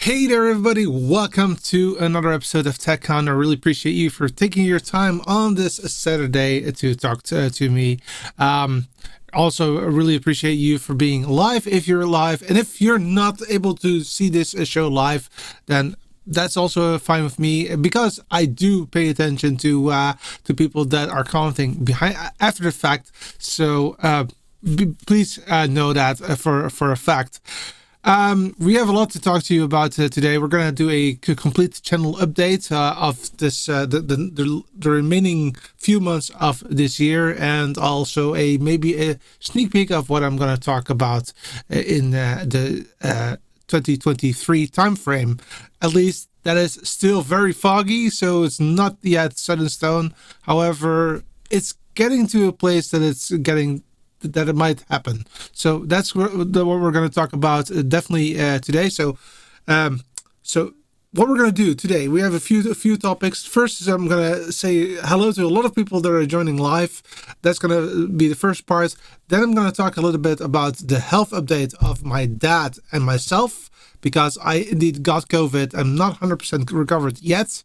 Hey there, everybody. Welcome to another episode of TechCon. I really appreciate you for taking your time on this Saturday to talk to me. Also, I really appreciate you for being live if you're live. And if you're not able to see this show live, then that's also fine with me, because I do pay attention to people that are commenting behind after the fact. So please know that for a fact. We have a lot to talk to you about today. We're going to do a complete channel update of this the remaining few months of this year, and also maybe a sneak peek of what I'm going to talk about in the 2023 timeframe. At least that is still very foggy, so it's not yet set in stone. However, it's getting to a place that it might happen. So that's what we're going to talk about definitely today. So what we're going to do today, we have a few topics. First is I'm going to say hello to a lot of people that are joining live. That's going to be the first part. Then I'm going to talk a little bit about the health update of my dad and myself, because I indeed got COVID. I'm not 100% recovered yet,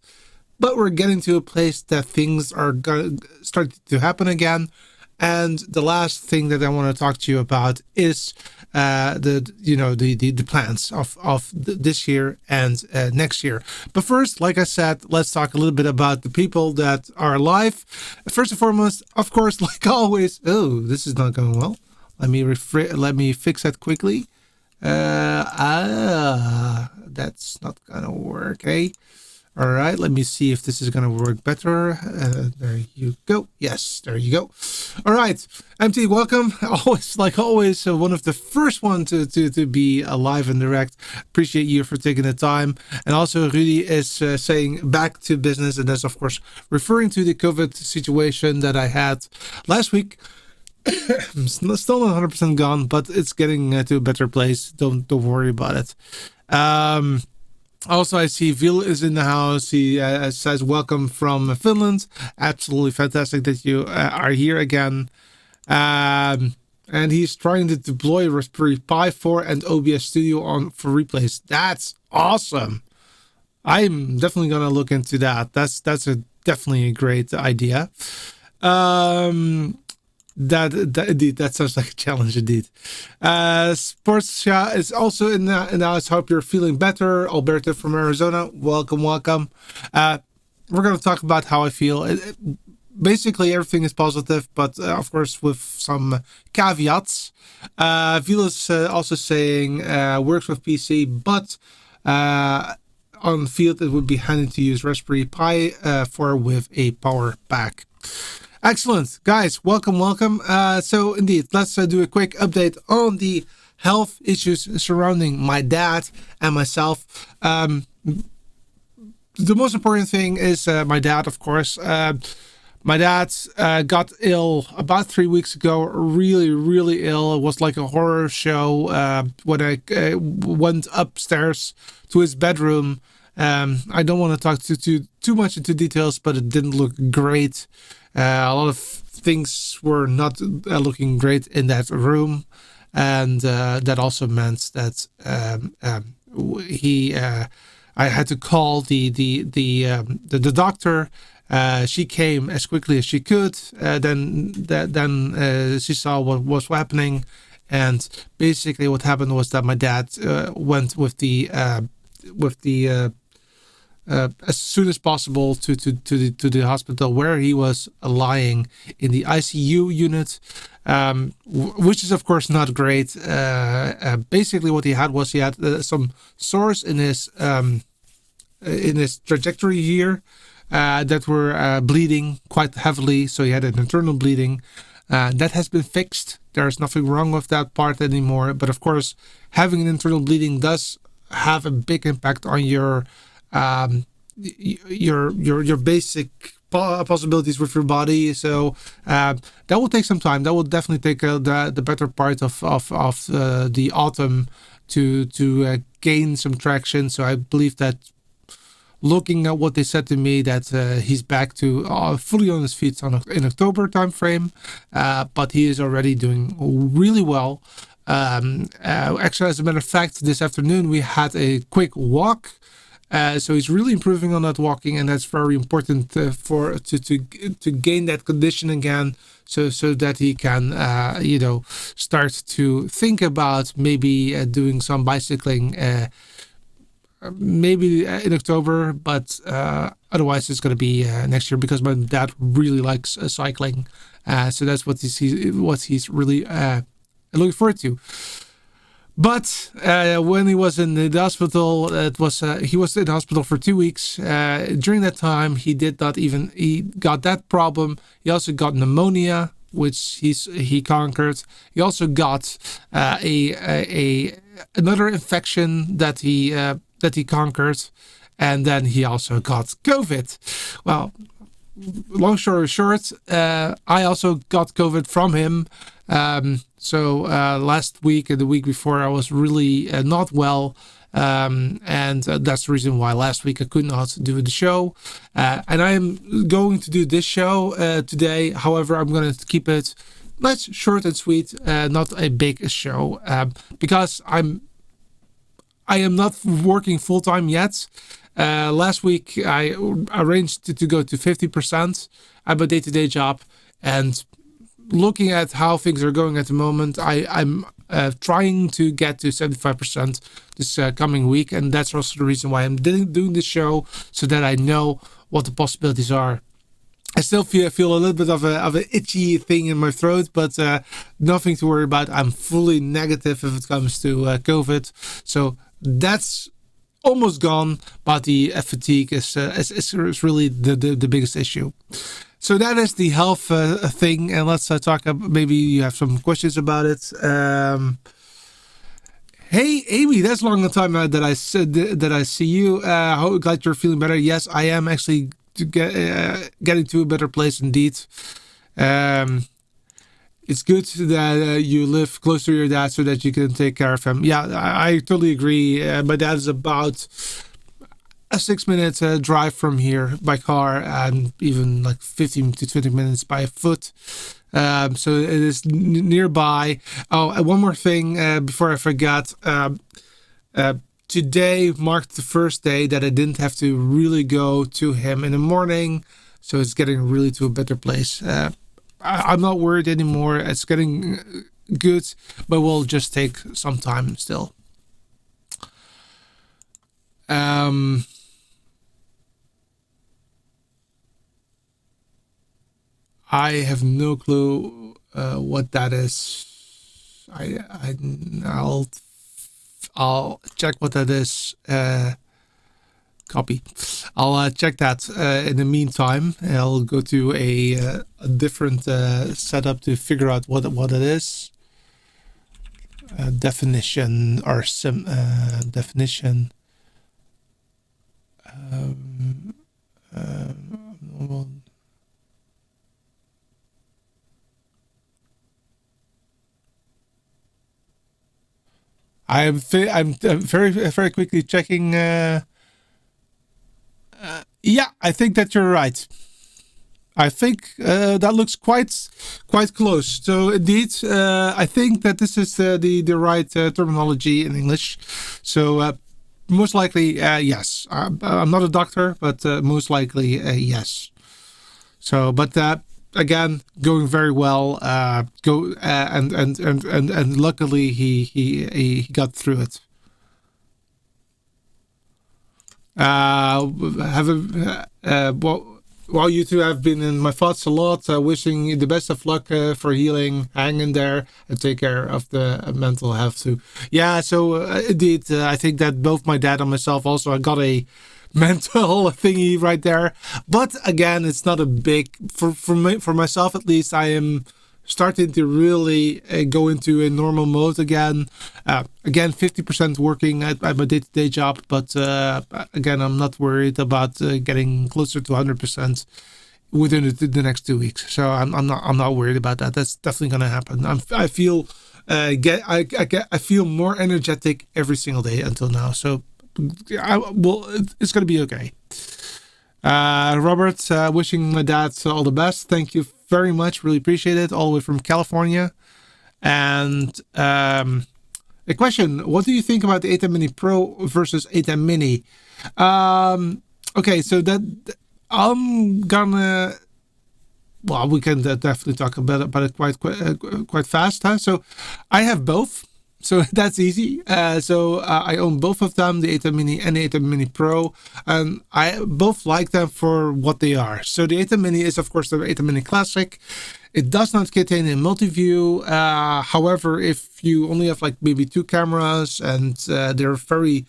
but we're getting to a place that things are going to start to happen again. And the last thing that I want to talk to you about is the plans of this year and next year. But first, like I said, let's talk a little bit about the people that are alive. First and foremost, of course, like always. Oh, this is not going well. Let me fix that quickly. That's not gonna work, eh? All right, let me see if this is going to work better. There you go. Yes, there you go. All right, MT, welcome. Like always, one of the first ones to be live and direct. Appreciate you for taking the time. And also, Rudy is saying back to business, and that's, of course, referring to the COVID situation that I had last week. Still not 100% gone, but it's getting to a better place. Don't worry about it. Also, I see Vil is in the house. He says, welcome from Finland. Absolutely fantastic that you are here again. And he's trying to deploy Raspberry Pi 4 and OBS Studio for replays. That's awesome. I'm definitely going to look into that. That's definitely a great idea. That sounds like a challenge indeed. Sportsja is also in the house. Hope you're feeling better. Alberto from Arizona, welcome. We're going to talk about how I feel. Basically, everything is positive, but of course with some caveats. Vil is also saying works with PC, but on field it would be handy to use Raspberry Pi 4 with a power pack. Excellent, guys. Welcome. So indeed, let's do a quick update on the health issues surrounding my dad and myself. the most important thing is my dad, of course. My dad got ill about 3 weeks ago, really, really ill. It was like a horror show when I went upstairs to his bedroom. I don't want to talk too much into details, but it didn't look great. A lot of things were not looking great in that room, and that also meant that he. I had to call the doctor. She came as quickly as she could. Then she saw what was happening, and basically what happened was that my dad went with the as soon as possible to the hospital where he was lying in the ICU unit, which is of course not great. Basically, what he had some sores in his trajectory here that were bleeding quite heavily. So he had an internal bleeding. That has been fixed. There's nothing wrong with that part anymore. But of course, having an internal bleeding does have a big impact on your basic possibilities with your body. So that will take some time. That will definitely take the better part of the autumn to gain some traction. So I believe that, looking at what they said to me, that he's back to fully on his feet in October time frame, but he is already doing really well. Actually, as a matter of fact, this afternoon we had a quick walk. So he's really improving on that walking, and that's very important to gain that condition again, so that he can start to think about maybe doing some bicycling. Maybe in October, but otherwise it's going to be next year, because my dad really likes cycling. So that's what he's really looking forward to. But when he was in the hospital, he was in the hospital for 2 weeks. During that time, he got that problem. He also got pneumonia, which he conquered. He also got another infection that he conquered, and then he also got COVID. Well, long story short, I also got COVID from him. So last week and the week before, I was really not well, and that's the reason why last week I could not do the show. And I am going to do this show today. However, I'm going to keep it nice, short and sweet, not a big show, because I am not working full time yet. Last week I arranged to go to 50%. I have a day-to-day job, and looking at how things are going at the moment, I'm trying to get to 75% this coming week, and that's also the reason why I'm doing this show, so that I know what the possibilities are. I still feel a little bit of an itchy thing in my throat, but nothing to worry about. I'm fully negative if it comes to COVID, so that's almost gone. But the fatigue is really the biggest issue. So that is the health thing, and let's talk. Maybe you have some questions about it. Hey, Amy, that's a long time that I see you. Glad you're feeling better. Yes, I am actually getting to a better place indeed. It's good that you live close to your dad so that you can take care of him. Yeah, I totally agree. My dad is about a 6-minute drive from here by car, and even like 15 to 20 minutes by foot. So it is nearby. Oh, and one more thing before I forget. Today marked the first day that I didn't have to really go to him in the morning. So it's getting really to a better place. I'm not worried anymore. It's getting good, but will just take some time still. I have no clue what that is. I'll check what that is. Copy. I'll check that in the meantime. I'll go to a different setup to figure out what it is. Definition or definition. I'm very very quickly checking. Yeah, I think that you're right. I think that looks quite close. So indeed, I think that this is the right terminology in English. So most likely, yes. I'm not a doctor, but most likely, yes. So, but again, going very well. And luckily he got through it. Have a well, you two have been in my thoughts a lot. Wishing you the best of luck for healing. Hang in there and take care of the mental health too. Yeah, so indeed, I think that both my dad and myself also I got a mental thingy right there. But again, it's not a big for myself at least. I am starting to really go into a normal mode again. Again, 50% working at my day-to-day job, but again, I'm not worried about getting closer to 100% within the next 2 weeks. So I'm not worried about that. That's definitely going to happen. I feel I feel more energetic every single day until now. So it's going to be okay. Robert, wishing my dad all the best. Thank you very much. Really appreciate it. All the way from California. And a question: what do you think about the ATEM Mini Pro versus ATEM Mini? Okay, so that I'm gonna. Well, we can definitely talk about it quite fast. Huh? So, I have both. So that's easy. I own both of them, the ATEM Mini and the ATEM Mini Pro, and I both like them for what they are. So the ATEM Mini is, of course, the ATEM Mini Classic. It does not contain a multi-view. However, if you only have like maybe two cameras and they're very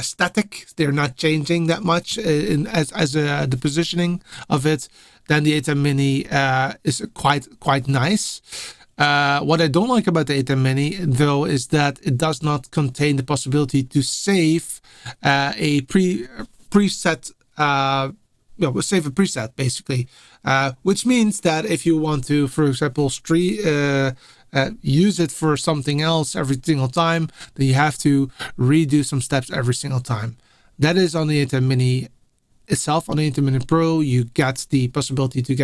static, they're not changing that much as the positioning of it, then the ATEM Mini is quite nice. What I don't like about the ATEM Mini, though, is that it does not contain the possibility to save a preset. Save a preset basically, which means that if you want to, for example, use it for something else every single time, then you have to redo some steps every single time. That is on the ATEM Mini itself. On the ATEM Mini Pro, you get the possibility to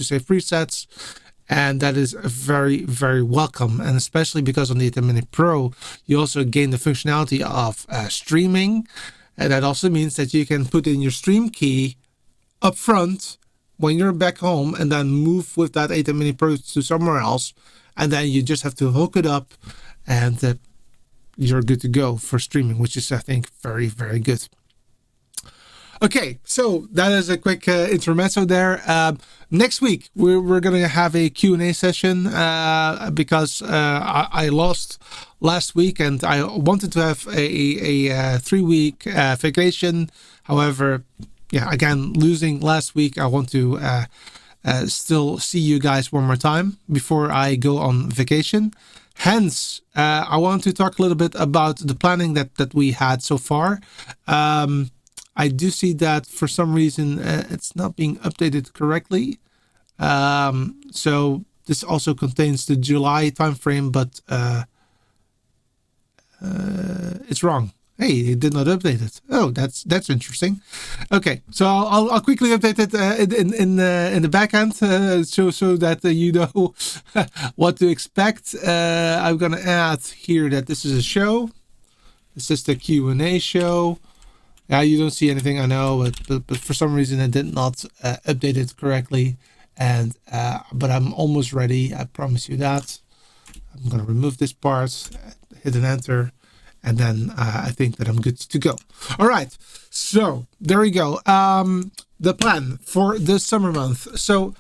save presets. And that is very, very welcome. And especially because on the ATEM Mini Pro, you also gain the functionality of streaming. And that also means that you can put in your stream key up front when you're back home and then move with that ATEM Mini Pro to somewhere else. And then you just have to hook it up and you're good to go for streaming, which is, I think, very, very good. Okay, so that is a quick intermezzo there. Next week, we're going to have a Q&A session because I lost last week and I wanted to have a 3-week vacation. However, yeah, again, losing last week, I want to still see you guys one more time before I go on vacation. Hence, I want to talk a little bit about the planning that we had so far. I do see that for some reason it's not being updated correctly. So this also contains the July timeframe, but it's wrong. Hey, it did not update it. Oh, that's interesting. Okay, so I'll quickly update it in the back end so that you know what to expect. I'm gonna add here that this is a show. This is the Q&A show. Yeah, you don't see anything, I know, but for some reason I did not update it correctly, and but I'm almost ready. I promise you that. I'm gonna remove this part, hit an enter, and then I think that I'm good to go. All right, so there we go. The plan for the summer month. So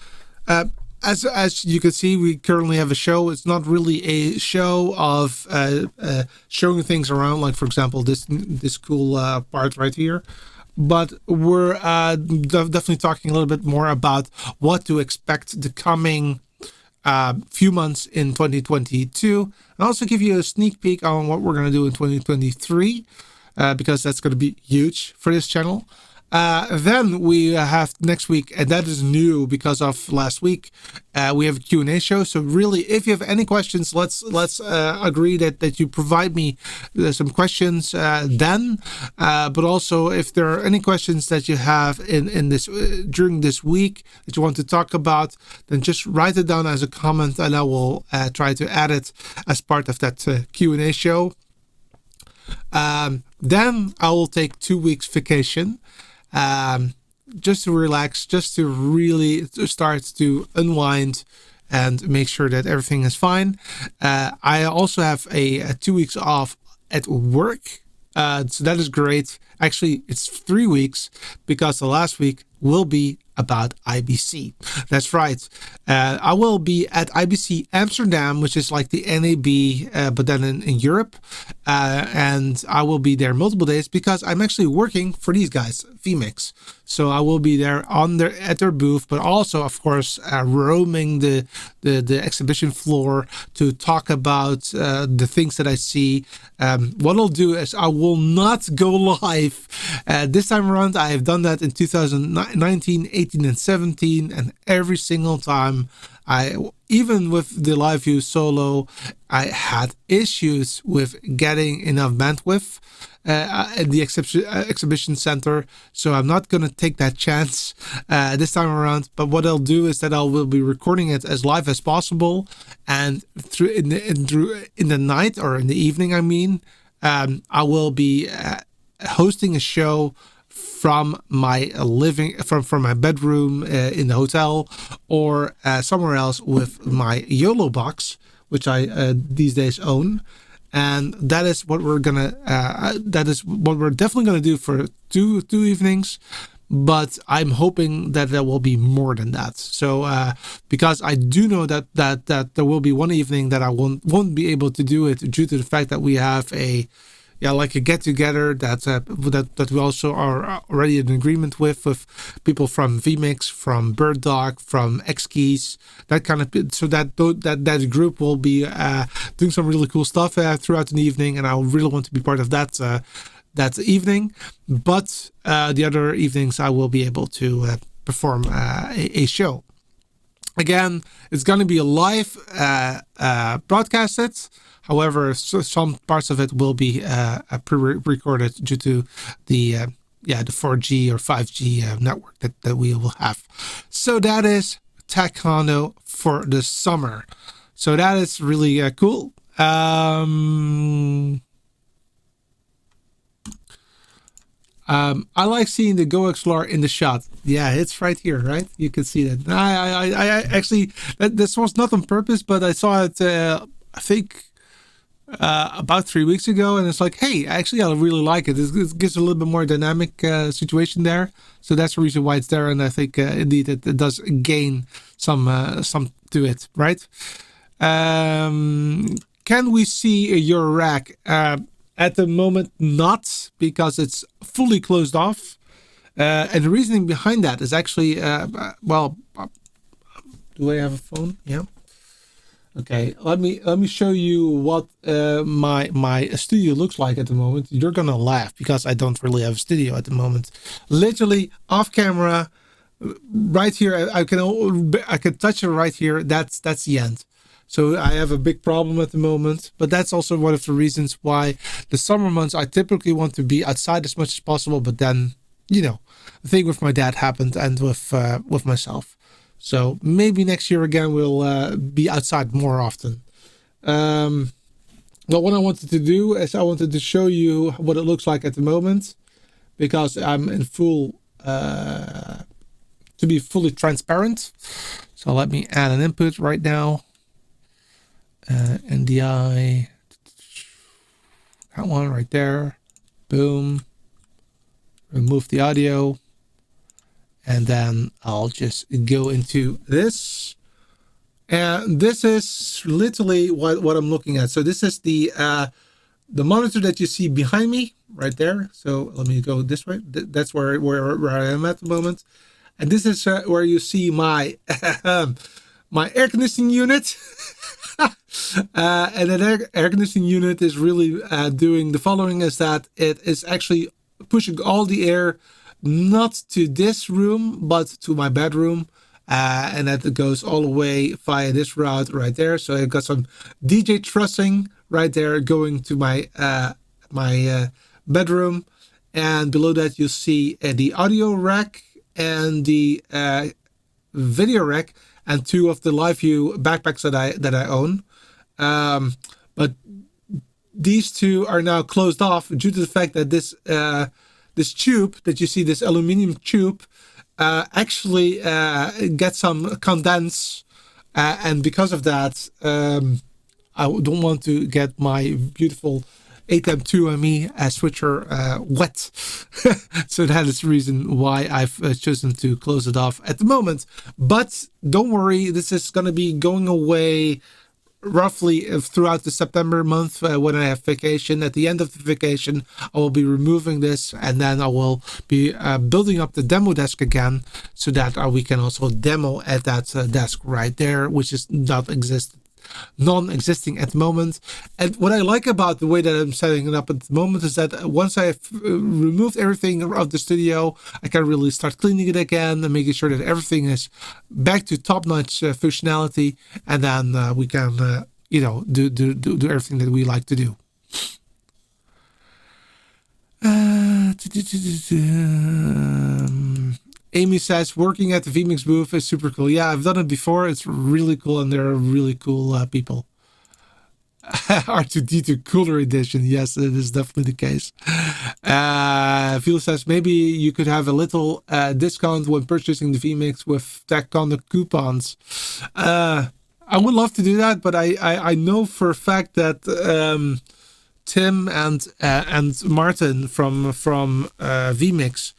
as you can see, we currently have a show. It's not really a show of showing things around, like for example this cool part right here, but we're definitely talking a little bit more about what to expect the coming few months in 2022, and also give you a sneak peek on what we're going to do in 2023, because that's going to be huge for this channel. Then we have next week, and that is new because of last week. We have a Q&A show. So really, if you have any questions, let's agree that you provide me some questions then. But also, if there are any questions that you have in this during this week that you want to talk about, then just write it down as a comment, and I will try to add it as part of that Q&A show. Then I will take 2 weeks vacation. Just to relax, just to really start to unwind and make sure that everything is fine. I also have a 2 weeks off at work. So that is great. Actually, it's 3 weeks because the last week will be about IBC. That's right. I will be at IBC Amsterdam, which is like the NAB, but then in Europe. And I will be there multiple days because I'm actually working for these guys, vMix. So I will be there at their booth, but also, of course, roaming the exhibition floor to talk about the things that I see. What I'll do is I will not go live this time around. I have done that in 2019, 18, and 17, and every single time, even with the Live View Solo, I had issues with getting enough bandwidth at the exhibition center. So I'm not going to take that chance this time around. But what I'll do is that I will be recording it as live as possible, and in the night or in the evening, I mean, I will be hosting a show from my from my bedroom in the hotel, or somewhere else with my YOLO box, which I these days own. And that is what we're definitely gonna do for two evenings. But I'm hoping that there will be more than that. So because I do know that there will be one evening that I won't be able to do it due to the fact that we have a get together that we also are already in agreement with people from vMix, from Bird Dog, from X-Keys, that kind of. So that group will be doing some really cool stuff throughout the evening, and I really want to be part of that evening. But the other evenings I will be able to perform a show. Again, it's going to be a live broadcasted. However, some parts of it will be pre-recorded due to the 4G or 5G network that we will have. So that is Taekwondo for the summer. So that is really cool. I like seeing the GoXLR in the shot. Yeah, it's right here, right? You can see that. I actually, this was not on purpose, but I saw it, I think, about 3 weeks ago, and it's like, hey, actually I really like it. It gives a little bit more dynamic situation there, so that's the reason why it's there. And I think indeed it does gain some to it, right? Can we see your rack? At the moment, not, because it's fully closed off, and the reasoning behind that is actually do I have a phone? Yeah. Okay, let me show you what my studio looks like at the moment. You're gonna laugh because I don't really have a studio at the moment. Literally off camera, right here. I can touch it right here. That's the end. So I have a big problem at the moment, but that's also one of the reasons why the summer months I typically want to be outside as much as possible. But then, the thing with my dad happened, and with myself. So maybe next year again we'll be outside more often. But what I wanted to do is I wanted to show you what it looks like at the moment, because I'm in full to be fully transparent. So let me add an input right now. NDI, that one right there. Boom. Remove the audio. And then I'll just go into this. And this is literally what I'm looking at. So this is the monitor that you see behind me right there. So let me go this way. That's where I am at the moment. And this is where you see my my air conditioning unit. And that air conditioning unit is really doing the following: is that it is actually pushing all the air not to this room, but to my bedroom. And that goes all the way via this route right there. So I've got some DJ trussing right there going to my bedroom. And below that, you'll see the audio rack and the video rack and two of the LiveView backpacks that I own. But these two are now closed off due to the fact that this tube that you see, this aluminum tube, actually gets some condense, and because of that, I don't want to get my beautiful ATEM2ME switcher wet. So that is the reason why I've chosen to close it off at the moment. But don't worry, this is going to be going away roughly throughout the September month when I have vacation. At the end of the vacation, I will be removing this, and then I will be building up the demo desk again, so that we can also demo at that desk right there, which is non-existing at the moment. And what I like about the way that I'm setting it up at the moment is that once I've removed everything out of the studio, I can really start cleaning it again and making sure that everything is back to top-notch functionality, and then we can do everything that we like to do. Amy says, working at the vMix booth is super cool. Yeah, I've done it before. It's really cool, and they're really cool people. R2D2 Cooler Edition. Yes, it is definitely the case. Phil says, maybe you could have a little discount when purchasing the vMix with TechCon coupons. I would love to do that, but I know for a fact that Tim and Martin from vMix,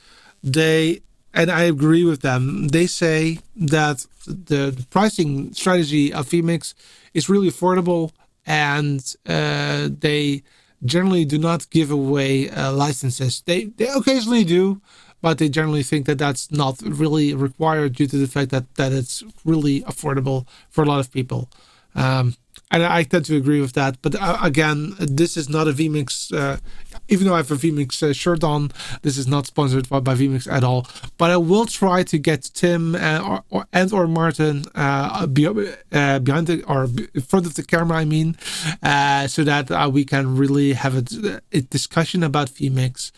and I agree with them. They say that the pricing strategy of vMix is really affordable, and they generally do not give away licenses. They occasionally do, but they generally think that that's not really required due to the fact that it's really affordable for a lot of people. And I tend to agree with that. But again, this is not a vMix. Even though I have a vMix shirt on, this is not sponsored by vMix at all. But I will try to get Tim or Martin behind or in front of the camera, I mean, so that we can really have a discussion about vMix,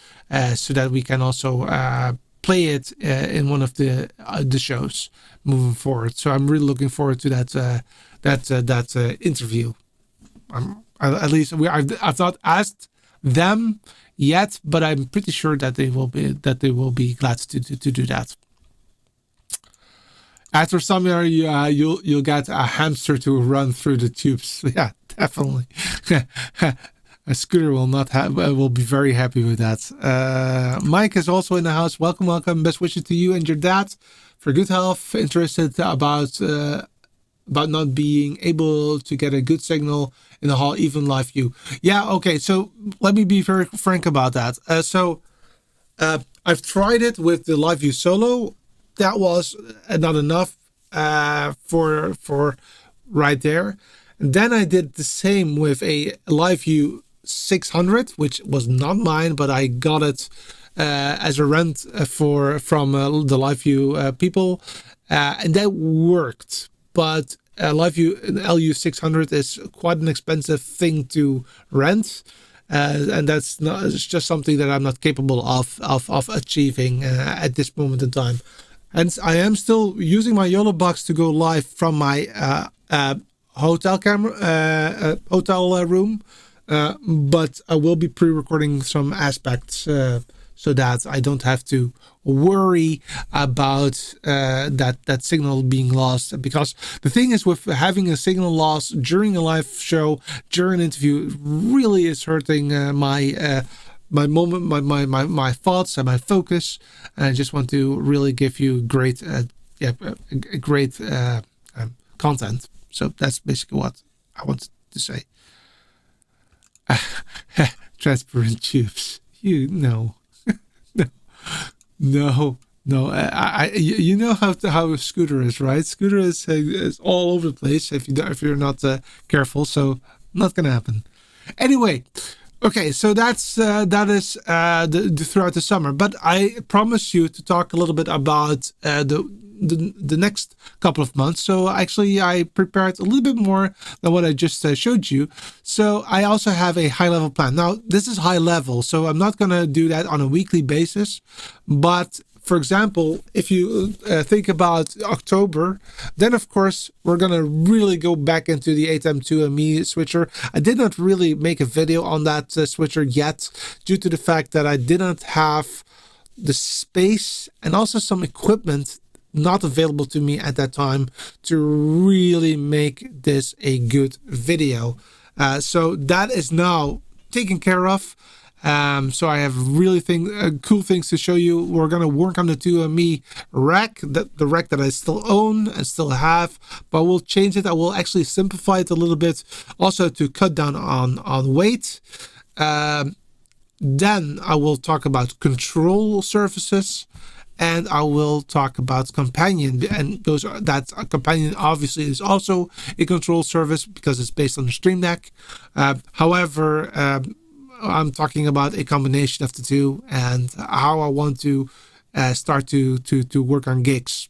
so that we can also play it in one of the shows moving forward. So I'm really looking forward to that interview. At least I've not asked them yet, but I'm pretty sure that they will be glad to do that. After summer, you'll get a hamster to run through the tubes. Yeah, definitely. A Scooter will be very happy with that. Mike is also in the house. Welcome. Best wishes to you and your dad for good health. Interested about not being able to get a good signal in the hall, even LiveView. Yeah, okay, so let me be very frank about that. I've tried it with the LiveView Solo. That was not enough for right there. And then I did the same with a LiveView 600, which was not mine, but I got it as a rent from the LiveView people, and that worked. But LiveView LU600 is quite an expensive thing to rent, and it's just something that I'm not capable of achieving at this moment in time. And I am still using my YOLO box to go live from my hotel room, but I will be pre-recording some aspects so that I don't have to worry about that signal being lost. Because the thing is, with having a signal loss during a live show, during an interview, really is hurting my moment, my thoughts and my focus. And I just want to really give you great content. So that's basically what I wanted to say. Transparent tubes, No. You know how a Scooter is, right? Scooter is all over the place if you're not careful. So not gonna happen. Anyway, Okay, so that is throughout the summer. But I promise you to talk a little bit about the next couple of months. So actually, I prepared a little bit more than what I just showed you. So I also have a high level plan. Now this is high level, so I'm not gonna do that on a weekly basis, but for example, if you think about October, then of course we're gonna really go back into the ATEM2ME switcher. I did not really make a video on that switcher yet, due to the fact that I didn't have the space and also some equipment not available to me at that time to really make this a good video. So that is now taken care of. So I have really cool things to show you. We're going to work on the 2ME rack, the rack that I still own and still have, but we'll change it. I will actually simplify it a little bit, also to cut down on weight. Then I will talk about control surfaces, and I will talk about companion, and that companion obviously is also a control surface because it's based on the Stream Deck. However, I'm talking about a combination of the two and how I want to start to work on gigs,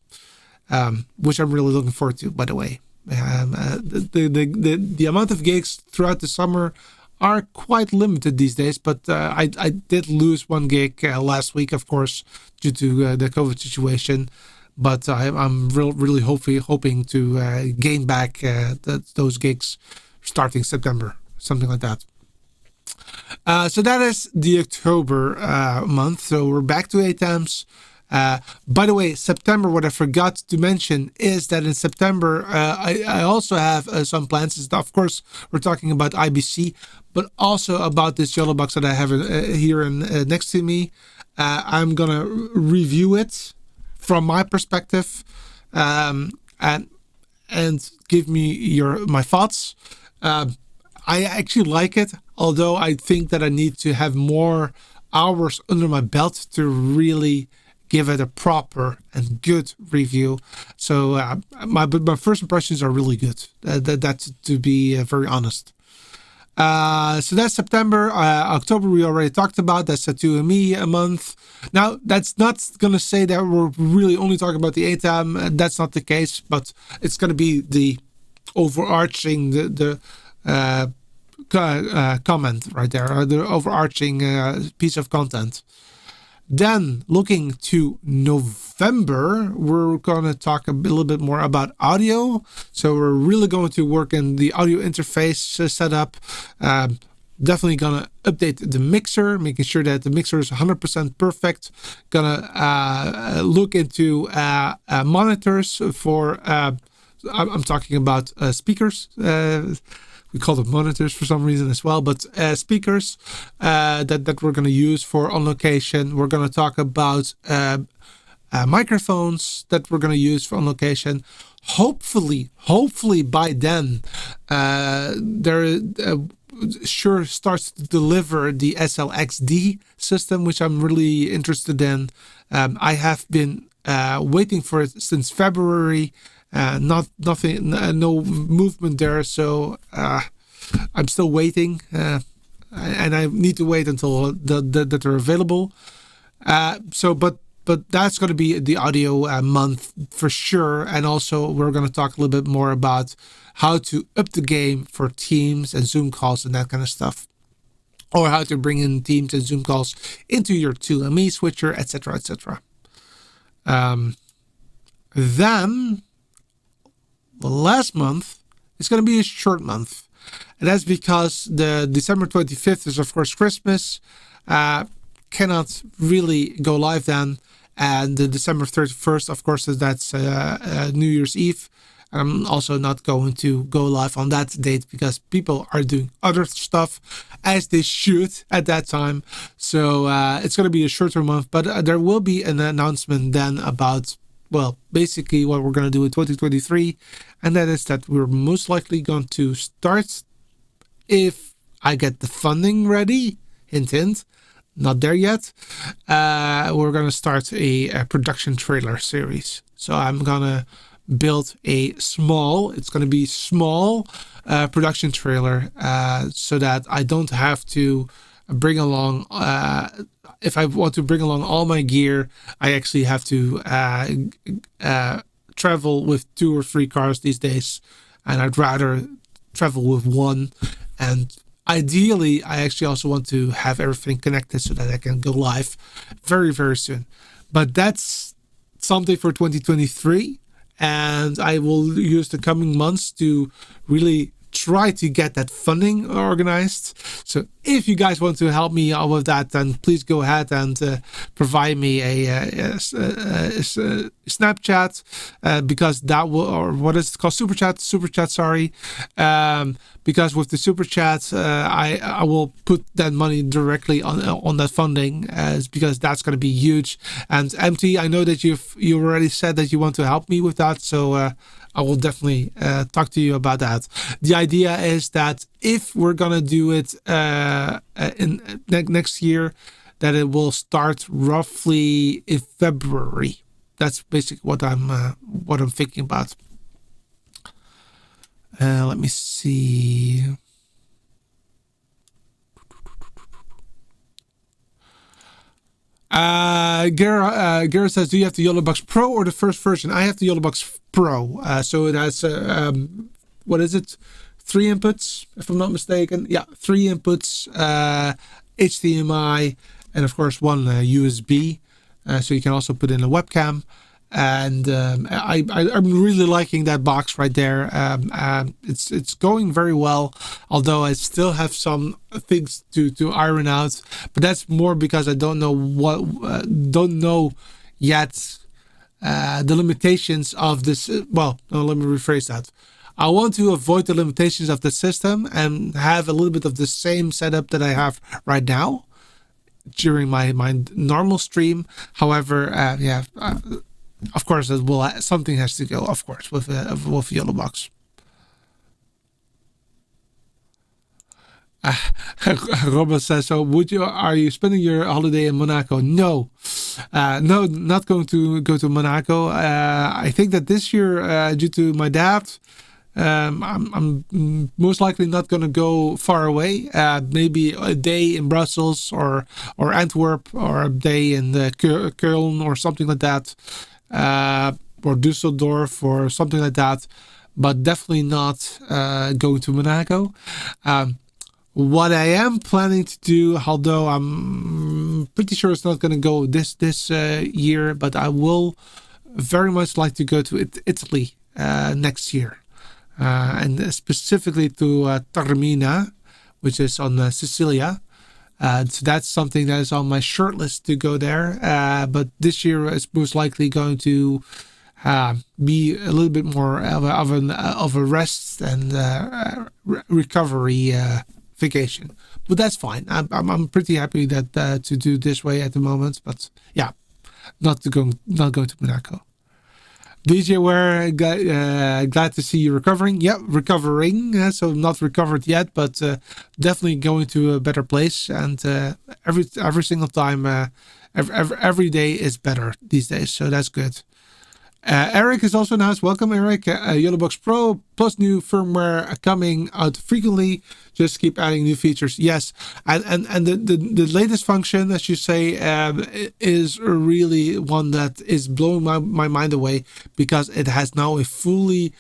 which I'm really looking forward to, by the way. The amount of gigs throughout the summer are quite limited these days, but I did lose one gig last week, of course, due to the COVID situation. But I'm really hoping to gain back those gigs starting September, something like that. So that is the October month. So we're back to ATEMs. By the way, September, what I forgot to mention is that in September, I also have some plans. Of course, we're talking about IBC, but also about this YOLO box that I have here next to me. I'm going to review it from my perspective, and give me my thoughts. I actually like it, although I think that I need to have more hours under my belt to really give it a proper and good review. So my first impressions are really good. That's to be very honest. So that's September. October we already talked about. That's a 2ME a month. Now that's not going to say that we're really only talking about the ATEM. That's not the case, but it's going to be the overarching comment right there, or the overarching piece of content. Then looking to November, we're going to talk a little bit more about audio. So we're really going to work in the audio interface setup. Definitely going to update the mixer, making sure that the mixer is 100% perfect. Gonna look into monitors for, I'm talking about speakers. We call them monitors for some reason as well, but speakers that we're going to use for on location. We're going to talk about microphones that we're going to use for on location. Hopefully by then there sure starts to deliver the SLXD system, which I'm really interested in. I have been waiting for it since February. Nothing, no movement there, so I'm still waiting, and I need to wait until that they're available. But that's going to be the audio month for sure, and also we're going to talk a little bit more about how to up the game for Teams and Zoom calls and that kind of stuff, or how to bring in Teams and Zoom calls into your 2ME switcher, etc., etc. Then the last month is going to be a short month, and that's because the December 25th is of course Christmas. Cannot really go live then, and the December 31st, of course, that's New Year's Eve. I'm also not going to go live on that date because people are doing other stuff, as they should at that time. So it's going to be a shorter month, but there will be an announcement then about, well, basically what we're going to do in 2023, and that is that we're most likely going to start, if I get the funding ready, hint hint, not there yet, we're going to start a production trailer series. So I'm going to build it's going to be small production trailer, so that I don't have to bring along. If I want to bring along all my gear, I actually have to travel with 2 or 3 cars these days, and I'd rather travel with one. And ideally, I actually also want to have everything connected so that I can go live very, very soon. But that's something for 2023, and I will use the coming months to really try to get that funding organized. So if you guys want to help me out with that, then please go ahead and provide me a Snapchat, because that will, or what is it called, super chat, sorry, because with the super chat, I will put that money directly on that funding, as because that's going to be huge. And MT, I know that you already said that you want to help me with that, so I will definitely talk to you about that. The idea is that if we're gonna do it in next year, that it will start roughly in February. That's basically what I'm thinking about. Let me see. Gara says, do you have the YOLOBox Pro or the first version? I have the YOLOBox Pro. So it has, what is it? 3 inputs, if I'm not mistaken. Yeah, 3 inputs, HDMI, and of course 1 USB. So you can also put in a webcam. And I'm really liking that box right there. It's going very well, although I still have some things to iron out, but that's more because I don't know yet the limitations of this. Well, no, let me rephrase that. I want to avoid the limitations of the system and have a little bit of the same setup that I have right now during my normal stream. However, of course, something has to go. Of course, with YOLOBox. Robert says, "So, are you spending your holiday in Monaco?" No, no, not going to go to Monaco. I think that this year, due to my dad, I'm most likely not going to go far away. Maybe a day in Brussels or Antwerp, or a day in Köln or something like that. Or Dusseldorf or something like that, but definitely not going to Monaco. What I am planning to do, although I'm pretty sure it's not going to go this year, but I will very much like to go to Italy next year, and specifically to Taormina, which is on Sicilia. So that's something that is on my short list to go there. But this year is most likely going to be a little bit more of a rest and recovery vacation. But that's fine. I'm pretty happy that to do this way at the moment. But yeah, not going to Monaco. DJ Ware, glad to see you recovering. Yeah, recovering. So not recovered yet, but definitely going to a better place. And every single time, every day is better these days. So that's good. Eric is also announced. Welcome, Eric. YOLOBox Pro plus new firmware coming out frequently. Just keep adding new features. Yes, and the latest function, as you say, is really one that is blowing my mind away, because it has now a fully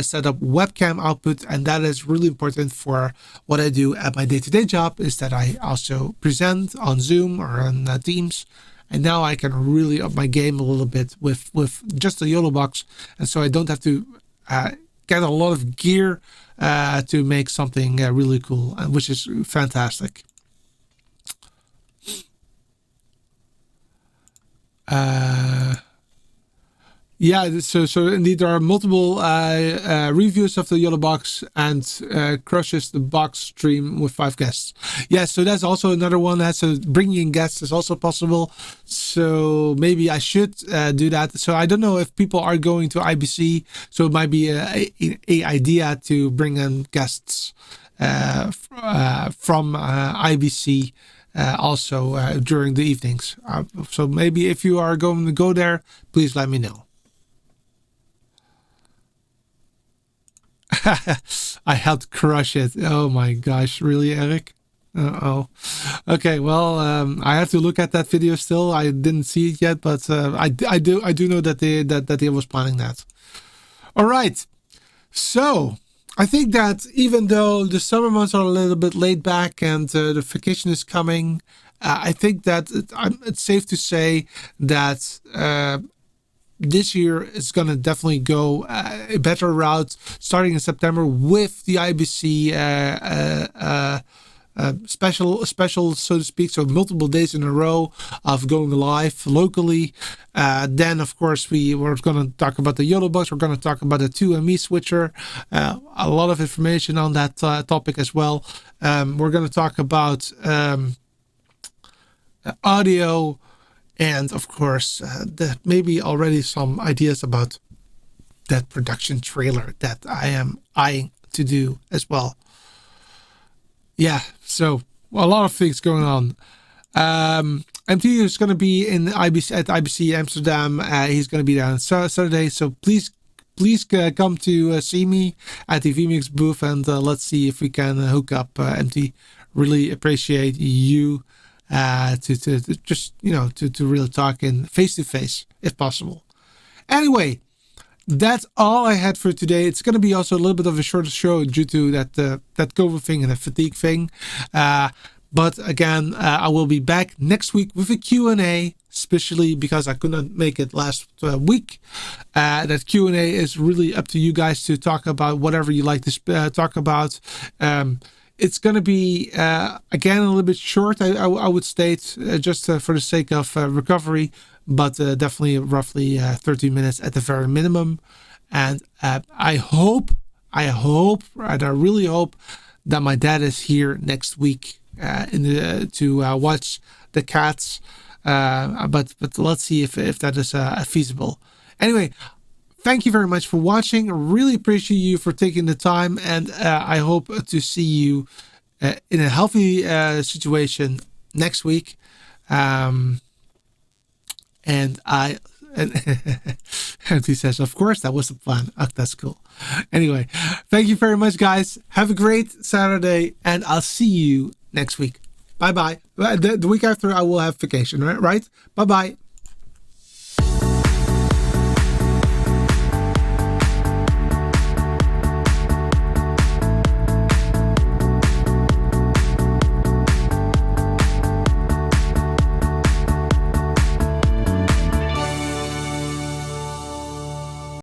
set up webcam output, and that is really important for what I do at my day-to-day job. Is that I also present on Zoom or on Teams. And now I can really up my game a little bit with just the YOLOBox. And so I don't have to get a lot of gear to make something really cool, which is fantastic. Yeah, so indeed there are multiple reviews of the YOLOBox, and crushes the box stream with 5 guests. Yeah, so that's also another one. That's bringing in guests is also possible. So maybe I should do that. So I don't know if people are going to IBC. So it might be a idea to bring in guests from IBC. Also during the evenings. So maybe if you are going to go there, please let me know. I helped crush it. Oh my gosh, really, Eric? Uh-oh. Okay, well, I have to look at that video still. I didn't see it yet, but I do know that they was planning that. All right. So I think that even though the summer months are a little bit laid back and the vacation is coming, I think that it's safe to say that this year is going to definitely go a better route starting in September with the IBC special, so to speak. So multiple days in a row of going live locally. Then, of course, we're going to talk about the YOLO box. We're going to talk about the 2ME switcher. A lot of information on that topic as well. We're going to talk about audio, and of course, maybe already some ideas about that production trailer that I am eyeing to do as well. Yeah, so a lot of things going on. MT is going to be in IBC at IBC Amsterdam. He's going to be there on Saturday, so please come to see me at the vMix booth, and let's see if we can hook up. MT, really appreciate you to just to really talk in face to face if possible. Anyway, that's all I had for today. It's going to be also a little bit of a shorter show due to that COVID thing and the fatigue thing. But again, I will be back next week with a Q&A, especially because I could not make it last week. That Q&A is really up to you guys to talk about whatever you like to talk about. It's going to be, again, a little bit short, I would state, just for the sake of recovery, but definitely roughly 30 minutes at the very minimum. And I hope, and I really hope that my dad is here next week to watch the cats. But let's see if that is feasible. Anyway, thank you very much for watching. I really appreciate you for taking the time, and I hope to see you in a healthy situation next week. And he says, of course, that was the plan. Oh, that's cool. Anyway, thank you very much, guys. Have a great Saturday, and I'll see you next week. Bye-bye. The week after, I will have vacation, right? Bye-bye.